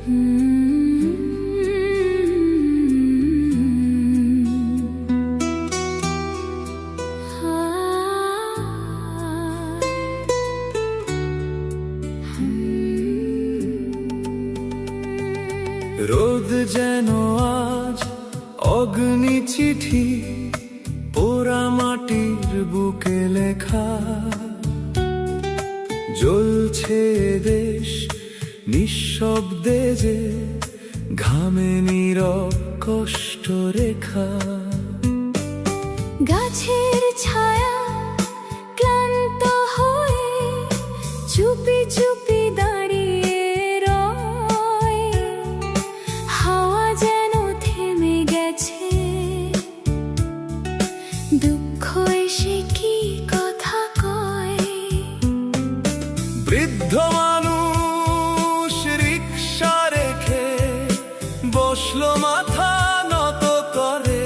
রোদ যেন আজ অগ্নি চিঠি, পোড়া মাটির বুকে লেখা। জ্বলছে দেশ নিঃশব্দে যে, ঘামে নীরব কষ্ট রেখা। গাছের ছায়া ক্লান্ত হয়ে চুপি চুপি দাঁড়িয়ে রয়। হাওয়া যেন থেমে গেছে, দুঃখ এসে কি কথা কয়। বৃদ্ধ মানুষ রিকশা রেখে বসলো মাথা নত করে।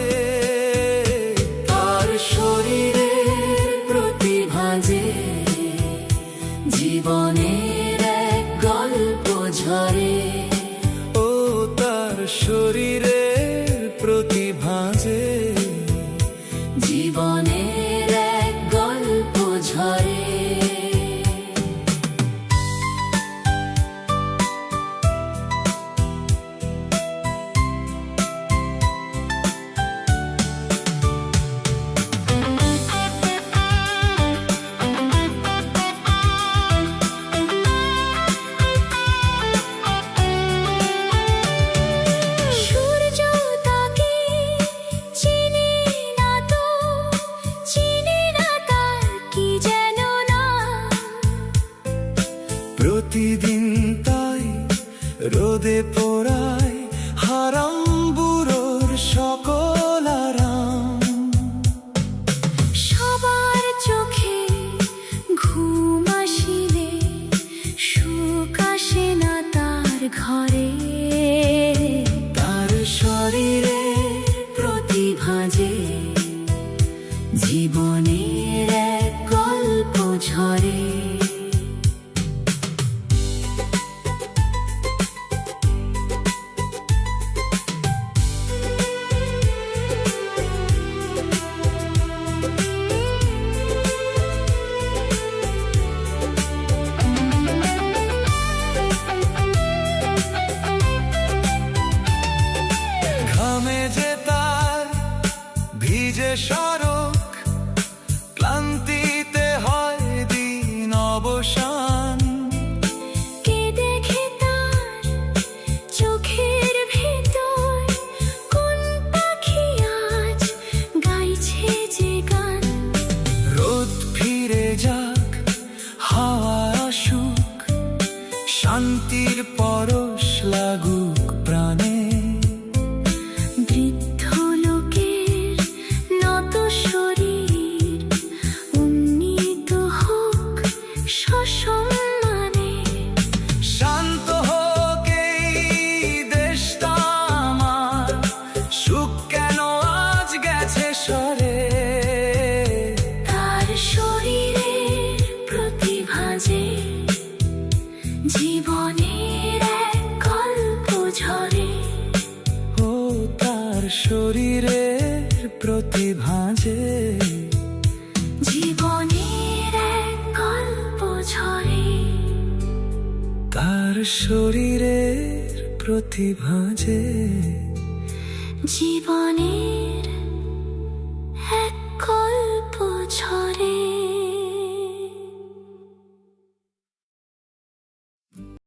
তার শরীরের প্রতিভা যে, জীবনের এক গল্প ঝরে। ও তার শরীরের প্রতিভা যে, জীবনের এক গল্প ঝরে। প্রতিদিন তাই রোদে পোড়ায় হারাম বুড়োর সকল আরাম। সবার চোখে ঘুম আসিলে সুখ আসে না তার ঘরে। তার শরীরে প্রতিভা যে, জীবনের এক গল্প ঝরে। ঘামে যে তার ভিজে সড়ক, ক্লান্তিতে হয় দিন অবসান। কে দেখে তার চোখের ভেতর, কোন পাখি আজ গাইছে যে গান। রোদ ফিরে যাক, হাওয়া আসুক, শান্তির পরশ লাগুক প্রাণে। বৃদ্ধ লোকের নত শরীর উন্নীত হোক সসম্মানে। শান্ত হোক এই দেশটা আমার, সুখ কেন আজ গেছে সরে। তার শরীরের প্রতিভা যে, জীবনের এক গল্প ঝরে। ও তার শরীরের প্রতিভা যে, জীবনের এক গল্প ঝরে। তার শরীরের প্রতিভা যে, জীবনের